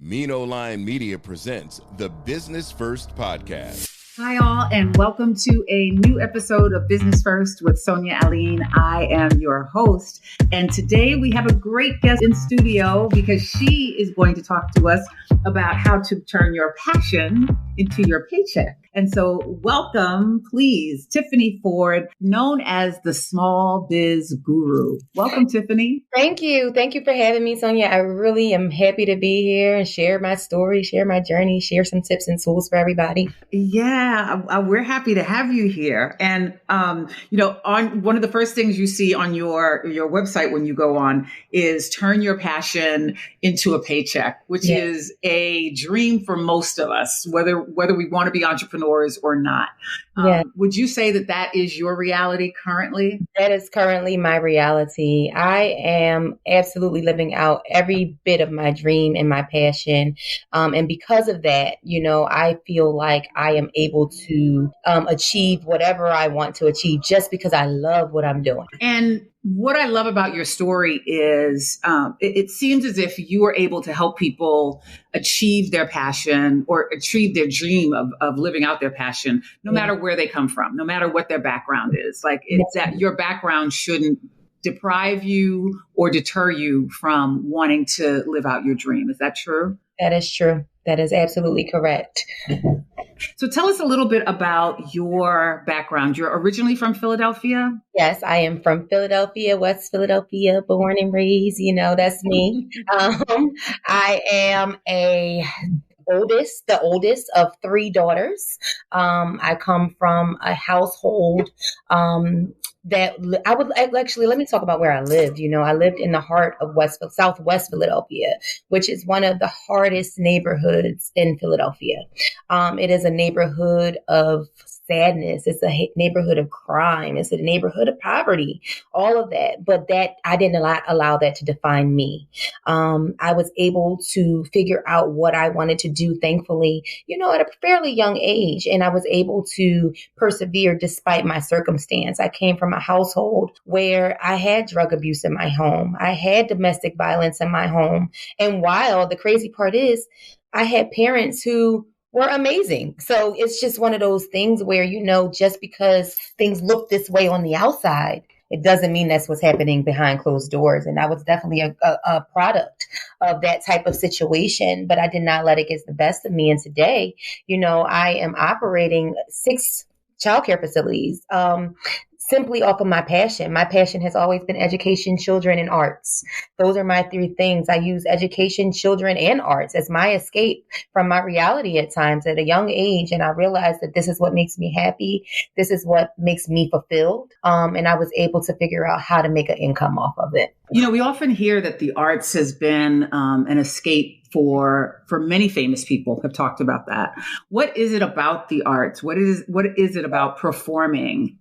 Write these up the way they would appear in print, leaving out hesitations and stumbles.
Mino Line Media presents the Business First Podcast. Hi, all, and welcome to a new episode of Business First with Sonia Aline. I am your host, and today we have a great guest in studio because she is going to talk to us about how to turn your passion into your paycheck. And so welcome, please, Tiffany Ford, known as the Small Biz Guru. Welcome, Tiffany. Thank you. Thank you for having me, Sonia. I really am happy to be here and share my story, share my journey, share some tips and tools for everybody. Yeah, we're happy to have you here. And, on one of the first things you see on your website when you go on is turn your passion into a paycheck, which is a dream for most of us, whether we want to be entrepreneurs or not. Would you say that is your reality currently? That is currently my reality. I am absolutely living out every bit of my dream and my passion. And because of that, I feel like I am able to achieve whatever I want to achieve just because I love what I'm doing. And what I love about your story is it seems as if you are able to help people achieve their passion or achieve their dream of living out their passion, no matter where they come from, no matter what their background is. Like it's that your background shouldn't deprive you or deter you from wanting to live out your dream. Is that true? That is true. That is absolutely correct. So tell us a little bit about your background. You're originally from Philadelphia? Yes, I am from Philadelphia, West Philadelphia, born and raised. That's me. I am the oldest of three daughters. I come from a household that I would actually, let me talk about where I lived. I lived in the heart of Southwest Philadelphia, which is one of the hardest neighborhoods in Philadelphia. It is a neighborhood of sadness. It's a neighborhood of crime. It's a neighborhood of poverty, all of that. But that I didn't allow that to define me. I was able to figure out what I wanted to do, thankfully, at a fairly young age. And I was able to persevere despite my circumstance. I came from a household where I had drug abuse in my home. I had domestic violence in my home. And while the crazy part is, I had parents who were amazing. So it's just one of those things where, just because things look this way on the outside, it doesn't mean that's what's happening behind closed doors. And I was definitely a product of that type of situation, but I did not let it get the best of me. And today, I am operating 6 childcare facilities, simply off of my passion. My passion has always been education, children, and arts. Those are my 3 things. I use education, children, and arts as my escape from my reality at times at a young age. And I realized that this is what makes me happy. This is what makes me fulfilled. And I was able to figure out how to make an income off of it. We often hear that the arts has been an escape for many famous people have talked about that. What is it about the arts? What is it about performing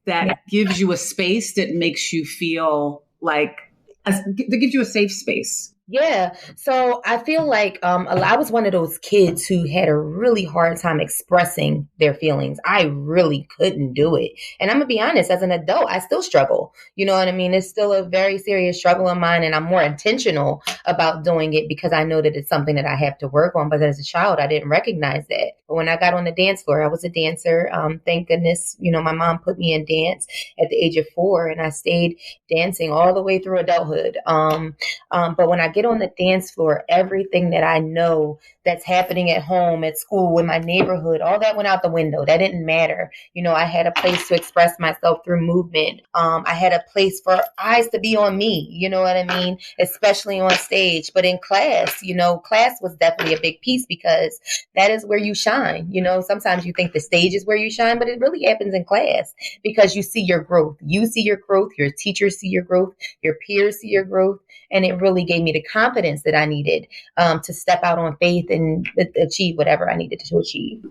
that gives you a space that makes you feel like that gives you a safe space? Yeah. So I feel like I was one of those kids who had a really hard time expressing their feelings. I really couldn't do it. And I'm going to be honest, as an adult, I still struggle. You know what I mean? It's still a very serious struggle of mine. And I'm more intentional about doing it because I know that it's something that I have to work on. But as a child, I didn't recognize that. But when I got on the dance floor, I was a dancer. Thank goodness, my mom put me in dance at the age of 4 and I stayed dancing all the way through adulthood. But when I get on the dance floor, everything that I know that's happening at home, at school, in my neighborhood, all that went out the window. That didn't matter. I had a place to express myself through movement. I had a place for eyes to be on me, you know what I mean? Especially on stage. But in class, class was definitely a big piece because that is where you shine. Sometimes you think the stage is where you shine, but it really happens in class because you see your growth. You see your growth, your teachers see your growth, your peers see your growth. And it really gave me the confidence that I needed to step out on faith and achieve whatever I needed to achieve.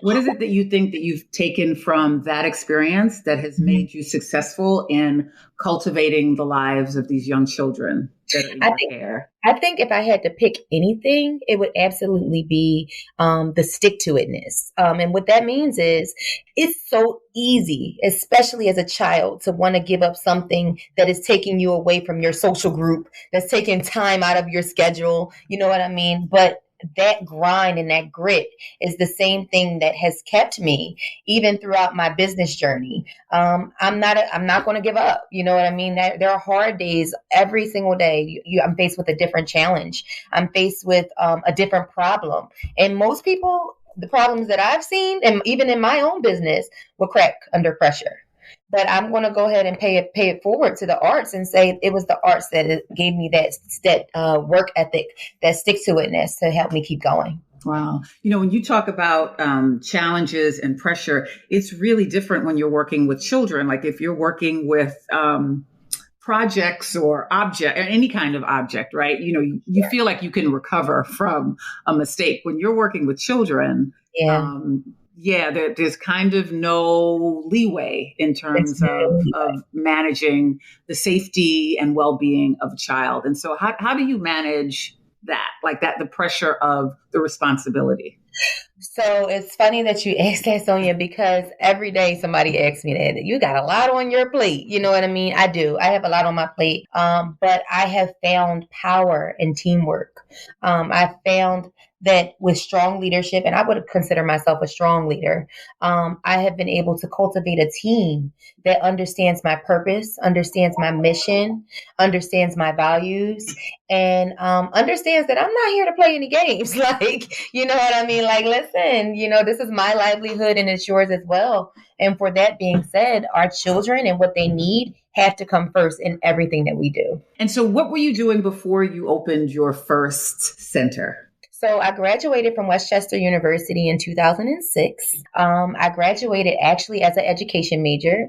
What is it that you think that you've taken from that experience that has made you successful in cultivating the lives of these young children? that are in I your think care? I think if I had to pick anything, it would absolutely be the stick to itness. And what that means is it's so easy, especially as a child, to want to give up something that is taking you away from your social group, that's taking time out of your schedule. You know what I mean? But that grind and that grit is the same thing that has kept me even throughout my business journey. I'm not going to give up. You know what I mean? There are hard days every single day. I'm faced with a different challenge. I'm faced with a different problem. And most people, the problems that I've seen, and even in my own business, will crack under pressure. But I'm going to go ahead and pay it forward to the arts and say it was the arts that gave me that work ethic, that stick to itness to help me keep going. Wow. When you talk about challenges and pressure, it's really different when you're working with children. Like if you're working with projects or object, or any kind of object, right? You feel like you can recover from a mistake. When you're working with children, Yeah. There's kind of no leeway in terms of managing the safety and well-being of a child. And so how do you manage that, like that, the pressure of the responsibility? So it's funny that you asked that, Sonia, because every day somebody asks me that you got a lot on your plate. You know what I mean? I do. I have a lot on my plate. But I have found power in teamwork. I found that with strong leadership, and I would consider myself a strong leader, I have been able to cultivate a team that understands my purpose, understands my mission, understands my values, and understands that I'm not here to play any games. Like, you know what I mean? Like, listen, this is my livelihood and it's yours as well. And for that being said, our children and what they need have to come first in everything that we do. And so what were you doing before you opened your first center? So I graduated from Westchester University in 2006. I graduated actually as an education major.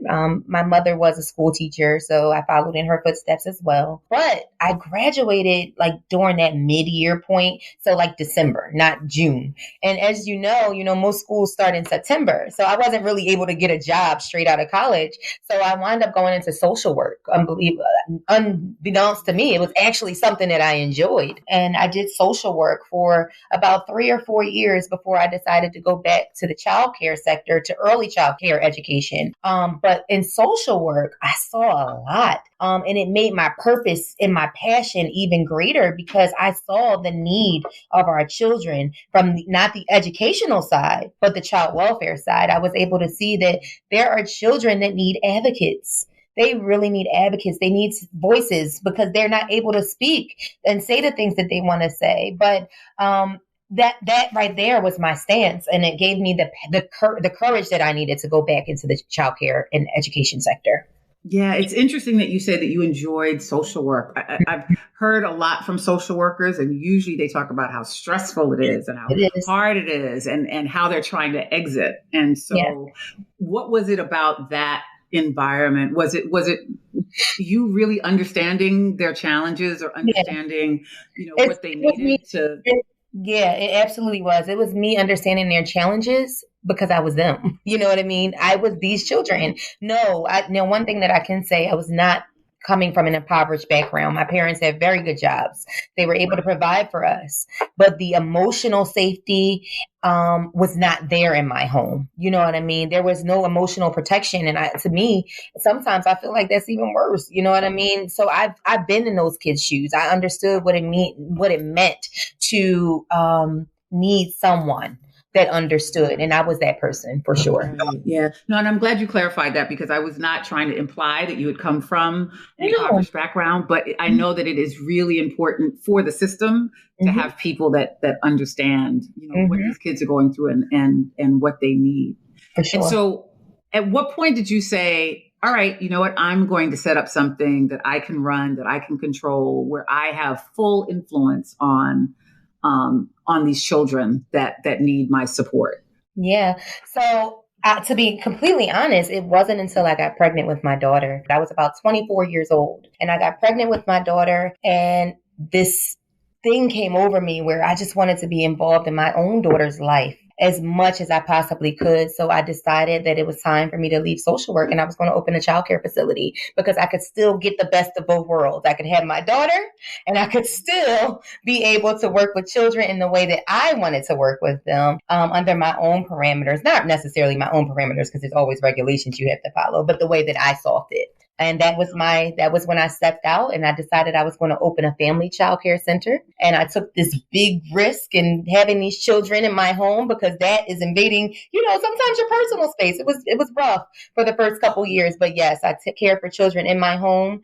My mother was a school teacher, so I followed in her footsteps as well. But I graduated like during that mid-year point, so like December, not June. And as you know, most schools start in September. So I wasn't really able to get a job straight out of college. So I wound up going into social work. Unbeknownst to me, it was actually something that I enjoyed. And I did social work for about 3 or 4 years before I decided to go back to the child care sector, to early child care education. But in social work, I saw a lot. And it made my purpose and my passion even greater because I saw the need of our children from not the educational side, but the child welfare side. I was able to see that there are children that need advocates. They really need advocates. They need voices because they're not able to speak and say the things that they want to say. But that right there was my stance, and it gave me the courage that I needed to go back into the childcare and education sector. Yeah, it's interesting that you say that you enjoyed social work. I've heard a lot from social workers, and usually they talk about how stressful it is and how hard it is and how they're trying to exit. And so What was it about that environment? Was it you really understanding their challenges or understanding, what they needed to? Yeah, it absolutely was. It was me understanding their challenges because I was them. You know what I mean? I was these children. One thing that I can say, I was not coming from an impoverished background. My parents had very good jobs. They were able to provide for us, but the emotional safety was not there in my home. You know what I mean? There was no emotional protection. And to me, sometimes I feel like that's even worse. You know what I mean? So I've been in those kids' shoes. I understood what it meant to need someone that understood. And I was that person for sure. Right. Yeah. No, and I'm glad you clarified that because I was not trying to imply that you had come from an impoverished background, but I know that it is really important for the system to have people that understand, what these kids are going through and what they need. For sure. And so at what point did you say, all right, you know what, I'm going to set up something that I can run, that I can control, where I have full influence on these children that need my support? Yeah. So to be completely honest, it wasn't until I got pregnant with my daughter. I was about 24 years old and I got pregnant with my daughter, and this thing came over me where I just wanted to be involved in my own daughter's life. as much as I possibly could. So I decided that it was time for me to leave social work and I was going to open a childcare facility because I could still get the best of both worlds. I could have my daughter and I could still be able to work with children in the way that I wanted to work with them, under my own parameters, not necessarily my own parameters because there's always regulations you have to follow, but the way that I saw fit. And that was when I stepped out and I decided I was going to open a family child care center. And I took this big risk in having these children in my home because that is invading, sometimes your personal space. It was rough for the first couple years. But yes, I took care for children in my home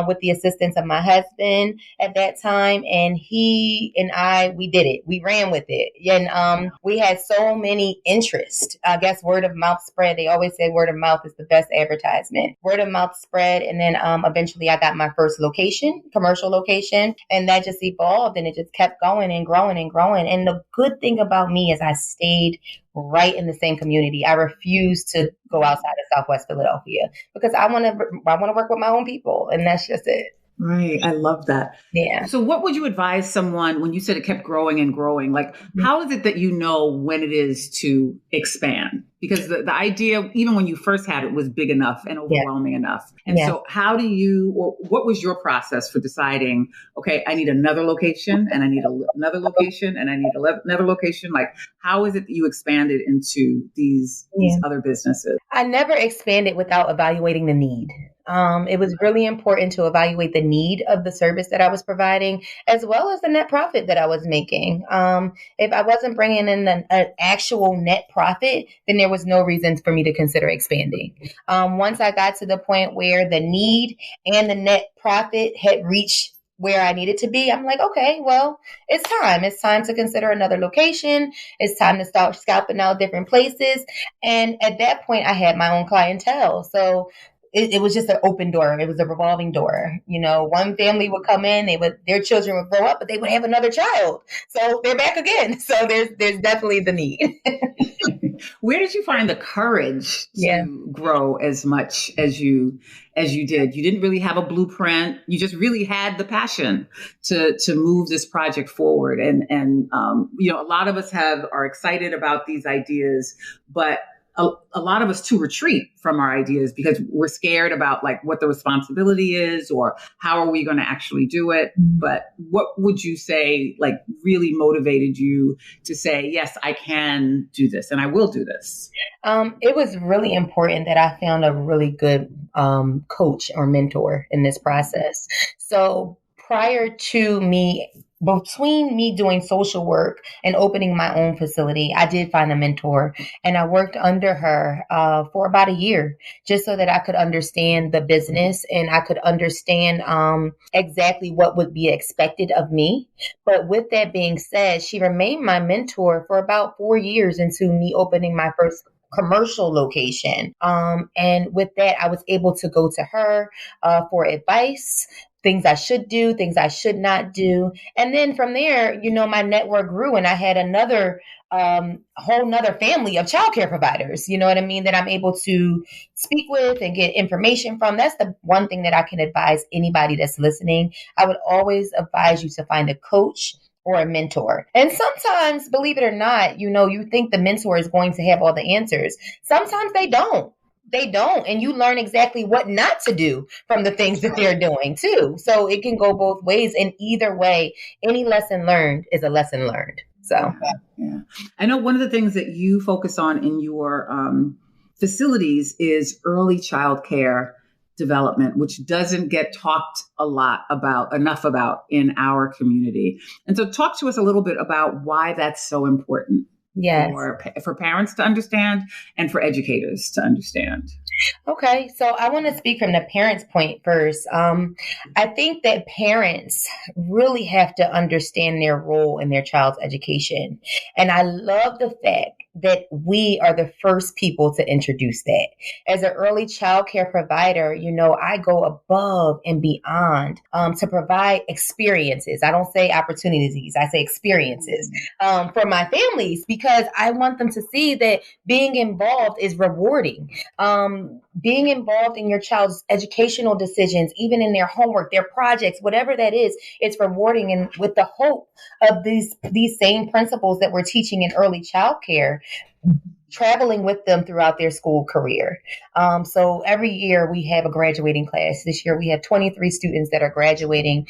with the assistance of my husband at that time. And he and we did it. We ran with it. And we had so many interest. I guess word of mouth spread. They always say word of mouth is the best advertisement. Word of mouth spread. And then eventually I got my first location, commercial location, and that just evolved and it just kept going and growing and growing. And the good thing about me is I stayed right in the same community. I refused to go outside of Southwest Philadelphia because I want to work with my own people, and that's just it. Right. I love that. Yeah. So what would you advise someone when you said it kept growing and growing? Like, how is it that you know when it is to expand? Because the idea, even when you first had it, was big enough and overwhelming enough. And so how do you, or what was your process for deciding, okay, I need another location and I need another location and I need another location? Like, how is it that you expanded into these other businesses? I never expanded without evaluating the need. It was really important to evaluate the need of the service that I was providing, as well as the net profit that I was making. If I wasn't bringing in an actual net profit, then there was no reason for me to consider expanding. Once I got to the point where the need and the net profit had reached where I needed to be, I'm like, okay, well, it's time. It's time to consider another location. It's time to start scalping out different places. And at that point, I had my own clientele. So it was just an open door. It was a revolving door. One family would come in, their children would grow up, but they would have another child. So they're back again. So there's definitely the need. Where did you find the courage to grow as much as you did? You didn't really have a blueprint. You just really had the passion to move this project forward. And a lot of us are excited about these ideas, but a lot of us too retreat from our ideas because we're scared about like what the responsibility is or how are we going to actually do it. But what would you say like really motivated you to say, yes, I can do this and I will do this? It was really important that I found a really good coach or mentor in this process. So between me doing social work and opening my own facility, I did find a mentor and I worked under her for about a year just so that I could understand the business and I could understand exactly what would be expected of me. But with that being said, she remained my mentor for about 4 years into me opening my first commercial location. And with that, I was able to go to her for advice, things I should do, things I should not do. And then from there, my network grew and I had another whole nother family of childcare providers, you know what I mean, that I'm able to speak with and get information from. That's the one thing that I can advise anybody that's listening. I would always advise you to find a coach or a mentor. And sometimes, believe it or not, you think the mentor is going to have all the answers. Sometimes they don't. And you learn exactly what not to do from the things that they're doing too. So it can go both ways. And either way, any lesson learned is a lesson learned. So, yeah. I know one of the things that you focus on in your facilities is early child care development, which doesn't get talked enough about in our community. And so talk to us a little bit about why that's so important. Yes. For parents to understand and for educators to understand. Okay, so I want to speak from the parents' point first. I think that parents really have to understand their role in their child's education. And I love the fact that we are the first people to introduce that. As an early child care provider, I go above and beyond to provide experiences. I don't say opportunities, I say experiences for my families, because I want them to see that being involved is rewarding. Being involved in your child's educational decisions, even in their homework, their projects, whatever that is, it's rewarding. And with the hope of these same principles that we're teaching in early child care, traveling with them throughout their school career. So every year we have a graduating class. This year we have 23 students that are graduating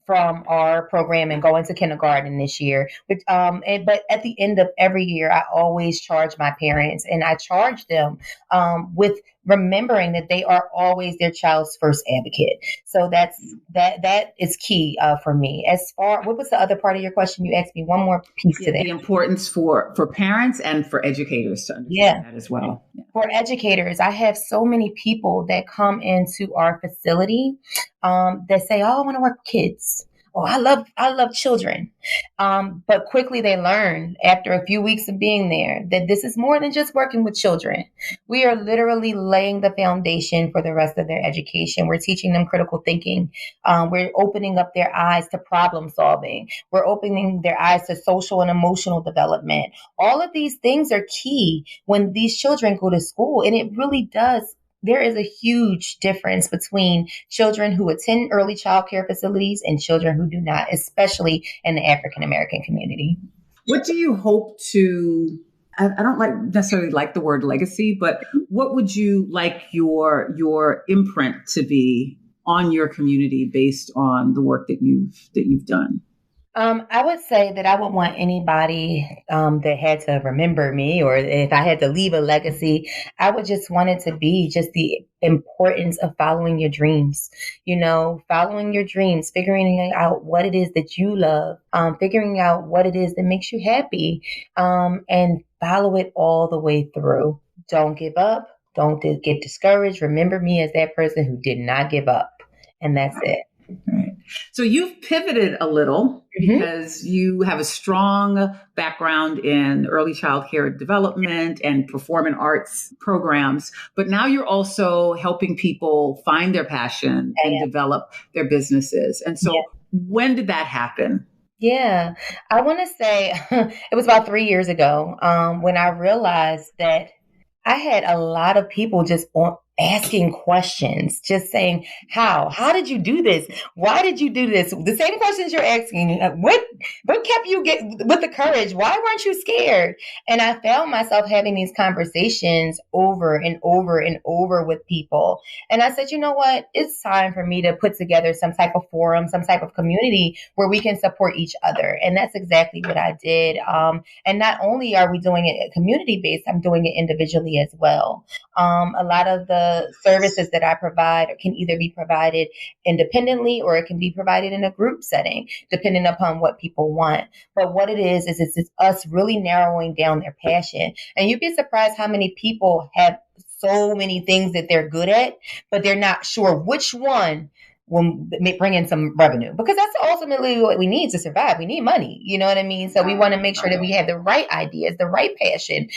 from our program and going to kindergarten this year. But at the end of every year, I always charge my parents, and I charge them with remembering that they are always their child's first advocate. So that is key for me. As far, what was the other part of your question? You asked me one more piece to that. The importance for parents and for educators to understand that as well. Yeah. For educators, I have so many people that come into our facility that say, "Oh, I want to work with kids. Oh, I love children." But quickly they learn after a few weeks of being there that this is more than just working with children. We are literally laying the foundation for the rest of their education. We're teaching them critical thinking. We're opening up their eyes to problem solving. We're opening their eyes to social and emotional development. All of these things are key when these children go to school, and it really does. There is a huge difference between children who attend early child care facilities and children who do not, especially in the African American community. What do you hope to, I don't necessarily like the word legacy, but what would you like your imprint to be on your community based on the work that you've done? I would say that I would want anybody that had to remember me, or if I had to leave a legacy, I would just want it to be just the importance of following your dreams, following your dreams, figuring out what it is that you love, figuring out what it is that makes you happy, and follow it all the way through. Don't give up. Don't get discouraged. Remember me as that person who did not give up. And that's it. Right. So you've pivoted a little because you have a strong background in early child care development and performing arts programs, but now you're also helping people find their passion and develop their businesses. And so when did that happen? Yeah, I want to say it was about 3 years ago when I realized that I had a lot of people just asking questions, just saying, how did you do this? Why did you do this? The same questions you're asking. What kept you with the courage? Why weren't you scared? And I found myself having these conversations over and over and over with people. And I said, you know what? It's time for me to put together some type of forum, some type of community where we can support each other. And that's exactly what I did. And not only are we doing it community-based, I'm doing it individually as well. A lot of the services that I provide can either be provided independently or it can be provided in a group setting, depending upon what people want. But what it is it's us really narrowing down their passion. And you'd be surprised how many people have so many things that they're good at, but they're not sure which one will bring in some revenue, because that's ultimately what we need to survive. We need money. You know what I mean? So we want to make sure that we have the right ideas, the right passion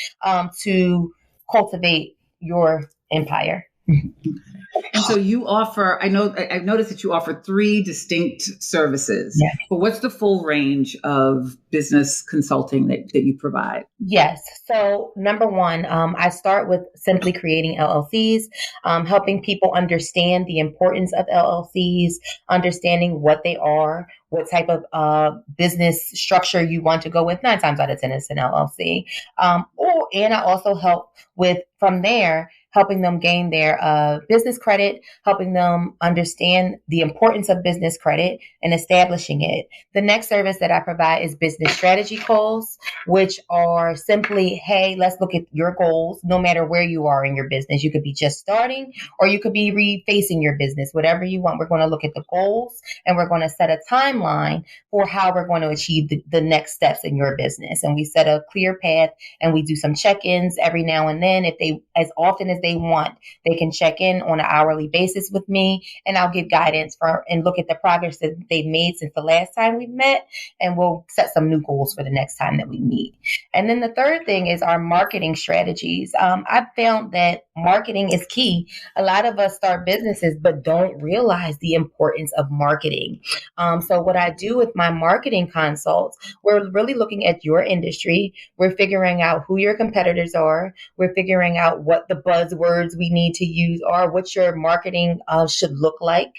to cultivate your empire. And so you offer, I've noticed that you offer 3 distinct services, but what's the full range of business consulting that you provide? Yes. So number one, I start with simply creating LLCs, helping people understand the importance of LLCs, understanding what they are, what type of business structure you want to go with. 9 times out of 10, it's an LLC. And I also help with, from there, helping them gain their business credit, helping them understand the importance of business credit and establishing it. The next service that I provide is business strategy calls, which are simply, hey, let's look at your goals, no matter where you are in your business. You could be just starting or you could be refacing your business, whatever you want. We're going to look at the goals and we're going to set a timeline for how we're going to achieve the next steps in your business. And we set a clear path and we do some check-ins every now and then. If they, as often as they want, they can check in on an hourly basis with me, and I'll give guidance and look at the progress that they've made since the last time we've met, and we'll set some new goals for the next time that we meet. And then the third thing is our marketing strategies. I've found that marketing is key. A lot of us start businesses but don't realize the importance of marketing. So what I do with my marketing consults, we're really looking at your industry. We're figuring out who your competitors are. We're figuring out what the buzzwords we need to use are, what your marketing should look like,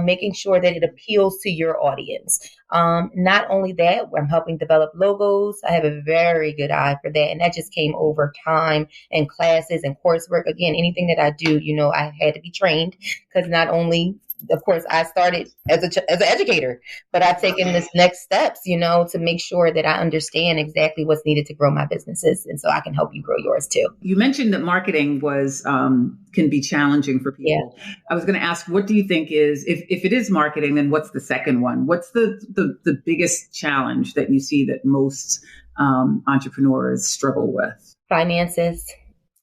making sure that it appeals to your audience. Not only that, I'm helping develop logos. I have a very good eye for that. And that just came over time and classes and coursework. Again, anything that I do, I had to be trained because not only, of course, I started as an educator, but I've taken this next steps, to make sure that I understand exactly what's needed to grow my businesses. And so I can help you grow yours too. You mentioned that marketing can be challenging for people. Yeah. I was going to ask, what do you think is, if it is marketing, then what's the second one? What's the biggest challenge that you see that most entrepreneurs struggle with? Finances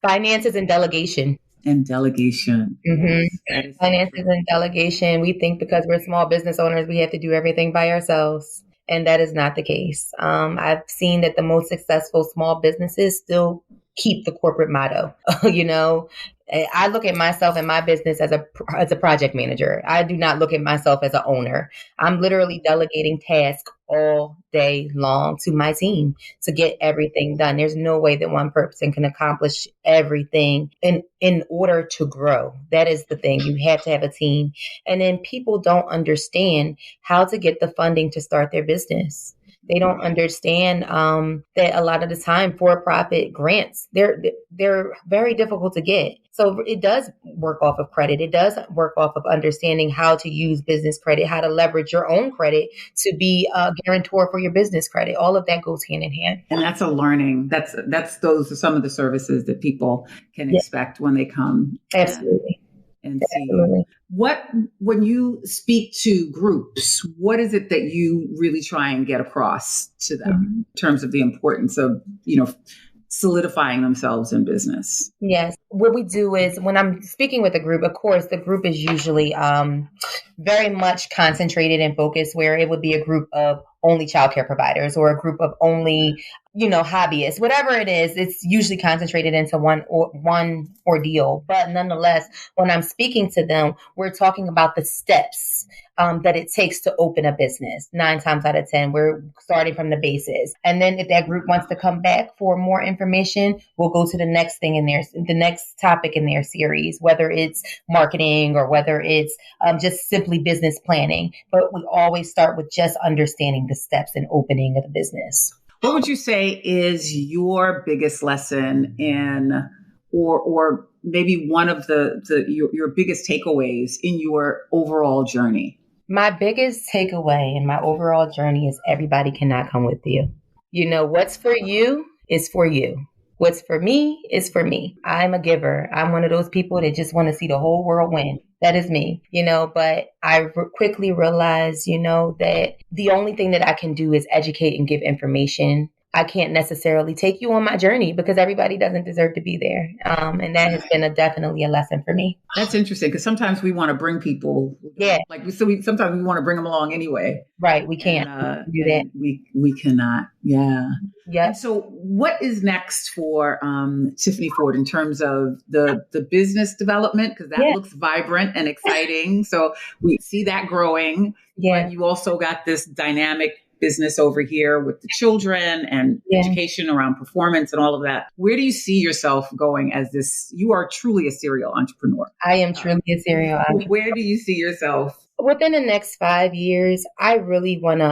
and delegation. Mm-hmm. Yes, Finances and delegation. We think because we're small business owners, we have to do everything by ourselves. And that is not the case. I've seen that the most successful small businesses still keep the corporate motto. I look at myself and my business as a project manager. I do not look at myself as an owner. I'm literally delegating tasks all day long to my team to get everything done. There's no way that one person can accomplish everything in order to grow. That is the thing. You have to have a team. And then people don't understand how to get the funding to start their business. They don't understand that a lot of the time for-profit grants, they're very difficult to get. So it does work off of credit. It does work off of understanding how to use business credit, how to leverage your own credit to be a guarantor for your business credit. All of that goes hand in hand. And that's a learning. Those are some of the services that people can expect when they come. Absolutely. And see when you speak to groups, what is it that you really try and get across to them in terms of the importance of, solidifying themselves in business? Yes. What we do is when I'm speaking with a group, of course, the group is usually very much concentrated and focused, where it would be a group of only childcare providers or a group of only, hobbyists, whatever it is. It's usually concentrated into one ordeal. But nonetheless, when I'm speaking to them, we're talking about the steps that it takes to open a business. 9 times out of 10, we're starting from the basis. And then if that group wants to come back for more information, we'll go to the next thing the next topic in their series, whether it's marketing or whether it's just simply business planning. But we always start with just understanding the steps in opening of the business. What would you say is your biggest lesson or maybe one of your biggest takeaways in your overall journey? My biggest takeaway in my overall journey is everybody cannot come with you. What's for you is for you. What's for me is for me. I'm a giver. I'm one of those people that just want to see the whole world win. That is me, but I quickly realized, that the only thing that I can do is educate and give information. I can't necessarily take you on my journey because everybody doesn't deserve to be there. And that has been definitely a lesson for me. That's interesting because sometimes we want to bring people. Yeah. Sometimes we want to bring them along anyway. Right. We can't do that. We cannot. Yeah. Yeah. And so what is next for Tiffany Ford in terms of the business development? Because that looks vibrant and exciting. So we see that growing. Yeah. But you also got this dynamic business over here with the children and education around performance and all of that. Where do you see yourself going as this? You are truly a serial entrepreneur. I am truly a serial entrepreneur. Where do you see yourself? Within the next 5 years, I really want to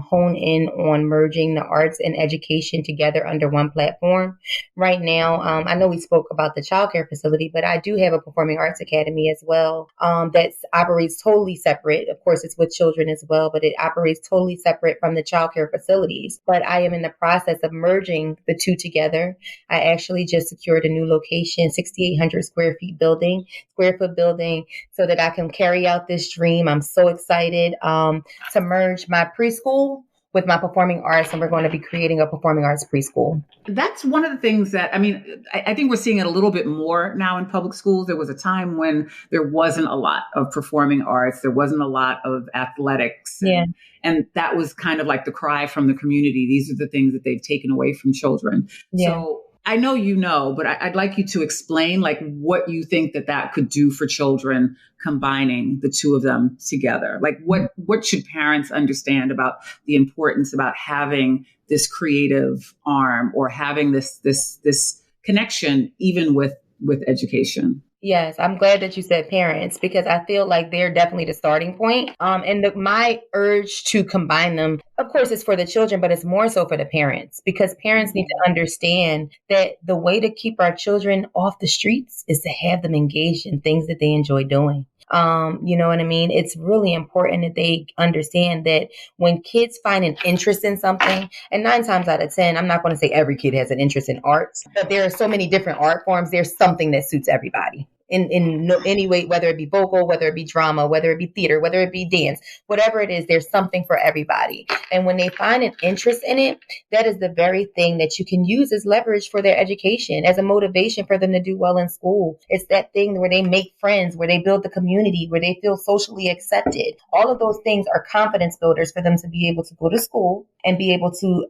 hone in on merging the arts and education together under one platform. Right now, I know we spoke about the childcare facility, but I do have a performing arts academy as well that operates totally separate. Of course, it's with children as well, but it operates totally separate from the childcare facilities. But I am in the process of merging the two together. I actually just secured a new location, 6,800 square foot building, so that I can carry out this dream. I'm so excited to merge my preschool with my performing arts, and we're going to be creating a performing arts preschool. That's one of the things that, I mean, I think we're seeing it a little bit more now in public schools. There was a time when there wasn't a lot of performing arts. There wasn't a lot of athletics. And that was kind of like the cry from the community. These are the things that they've taken away from children. So I know you know, but I'd like you to explain like what you think that could do for children combining the two of them together. Like what should parents understand about the importance about having this creative arm or having this connection even with education? Yes, I'm glad that you said parents, because I feel like they're definitely the starting point. And my urge to combine them, of course, is for the children, but it's more so for the parents, because parents need to understand that the way to keep our children off the streets is to have them engaged in things that they enjoy doing. You know what I mean? It's really important that they understand that when kids find an interest in something, and 9 times out of 10, I'm not going to say every kid has an interest in arts, but there are so many different art forms. There's something that suits everybody. In any way, whether it be vocal, whether it be drama, whether it be theater, whether it be dance, whatever it is, there's something for everybody. And when they find an interest in it, that is the very thing that you can use as leverage for their education, as a motivation for them to do well in school. It's that thing where they make friends, where they build the community, where they feel socially accepted. All of those things are confidence builders for them to be able to go to school and be able to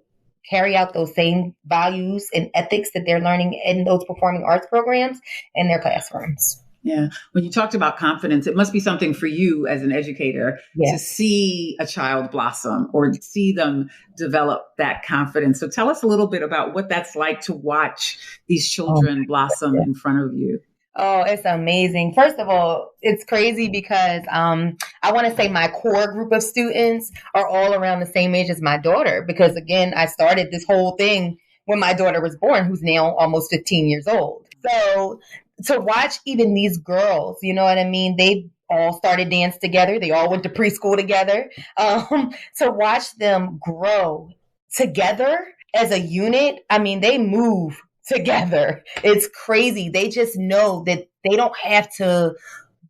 carry out those same values and ethics that they're learning in those performing arts programs in their classrooms. Yeah. When you talked about confidence, it must be something for you as an educator to see a child blossom or see them develop that confidence. So tell us a little bit about what that's like to watch these children blossom in front of you. Oh, it's amazing. First of all, it's crazy because I want to say my core group of students are all around the same age as my daughter, because, again, I started this whole thing when my daughter was born, who's now almost 15 years old. So to watch even these girls, you know what I mean? They all started dance together. They all went to preschool together. To watch them grow together as a unit, I mean, they move together. It's crazy. They just know that they don't have to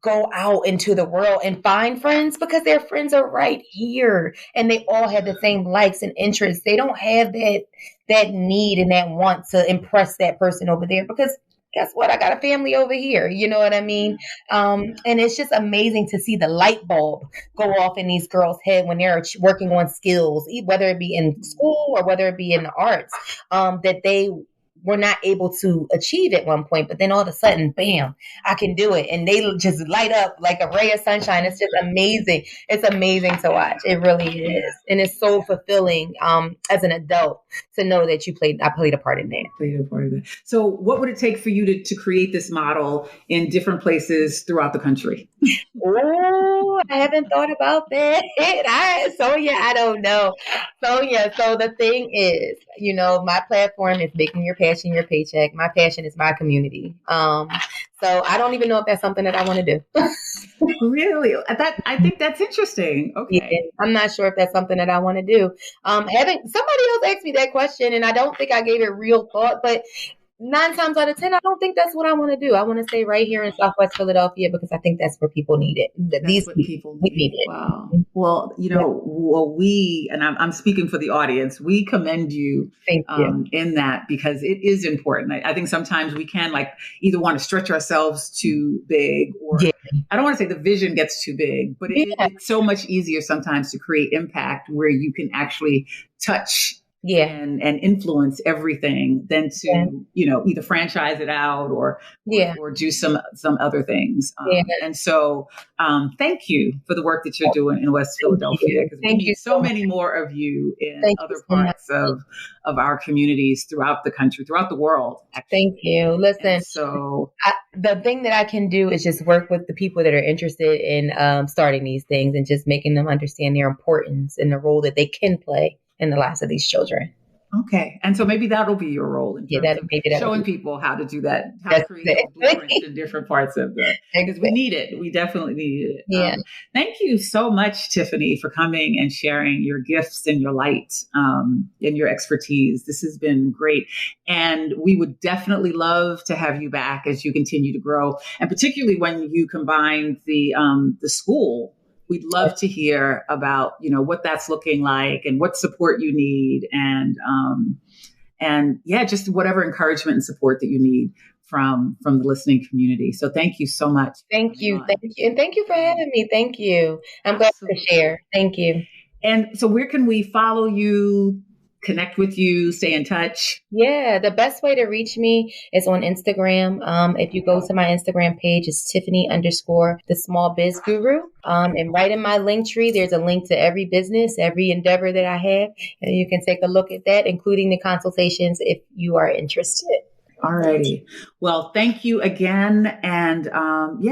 go out into the world and find friends, because their friends are right here and they all have the same likes and interests. They don't have that need and that want to impress that person over there, because guess what? I got a family over here. You know what I mean? And it's just amazing to see the light bulb go off in these girls' head when they're working on skills, whether it be in school or whether it be in the arts, that they were not able to achieve at one point, but then all of a sudden, bam, I can do it. And they just light up like a ray of sunshine. It's just amazing. It's amazing to watch. It really is. And it's so fulfilling as an adult to know that I played a part in that. So what would it take for you to create this model in different places throughout the country? Oh, I haven't thought about that. Sonia, I don't know. Sonia, so the thing is, my platform is making your passion your paycheck. My passion is my community. So I don't even know if that's something that I want to do. Really? I think that's interesting. Okay. Yeah, I'm not sure if that's something that I want to do. Having somebody else asked me that question, and I don't think I gave it real thought, but 9 times out of 10, I don't think that's what I want to do. I want to stay right here in Southwest Philadelphia, because I think that's where people need it. These people need it. Wow. Well, we, and I'm speaking for the audience, we commend you, in that, because it is important. I think sometimes we can either want to stretch ourselves too big, or I don't want to say the vision gets too big, but it's so much easier sometimes to create impact where you can actually touch and influence everything than to, either franchise it out or do some other things. And so thank you for the work that you're doing in West Philadelphia, because we need so many more of you in other parts of our communities throughout the country, throughout the world. Actually. Thank you. Listen, and so the thing that I can do is just work with the people that are interested in starting these things and just making them understand their importance and the role that they can play in the lives of these children. Okay. And so maybe that'll be your role in terms of showing people how to do that, how to create those blueprints in different parts of because we need it. We definitely need it. Yeah. Thank you so much, Tiffany, for coming and sharing your gifts and your light and your expertise. This has been great. And we would definitely love to have you back as you continue to grow. And particularly when you combine the school we'd love to hear about, what that's looking like and what support you need. And yeah, just whatever encouragement and support that you need from the listening community. So thank you so much. Thank you. And thank you for having me. Thank you. I'm glad to share. Thank you. And so where can we follow you, connect with you, stay in touch? Yeah, the best way to reach me is on Instagram. If you go to my Instagram page, it's Tiffany_the Small Biz Guru. And right in my link tree, there's a link to every business, every endeavor that I have. And you can take a look at that, including the consultations if you are interested. All righty. Well, thank you again. And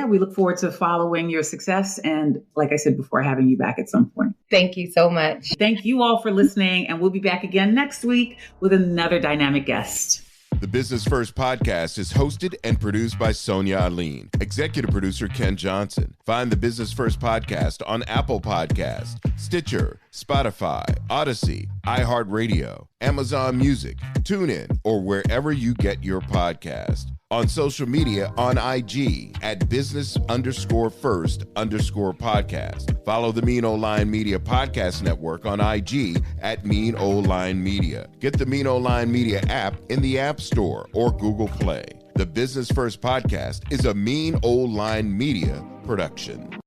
we look forward to following your success. And like I said before, having you back at some point. Thank you so much. Thank you all for listening. And we'll be back again next week with another dynamic guest. The Business First podcast is hosted and produced by Sonia Aline. Executive producer Ken Johnson. Find the Business First podcast on Apple Podcasts, Stitcher, Spotify, Odyssey, iHeartRadio, Amazon Music, TuneIn, or wherever you get your podcast. On social media on IG at business_first_podcast. Follow the Mean Old Line Media Podcast Network on IG at Mean Old Line Media. Get the Mean Old Line Media app in the App Store or Google Play. The Business First podcast is a Mean Old Line Media production.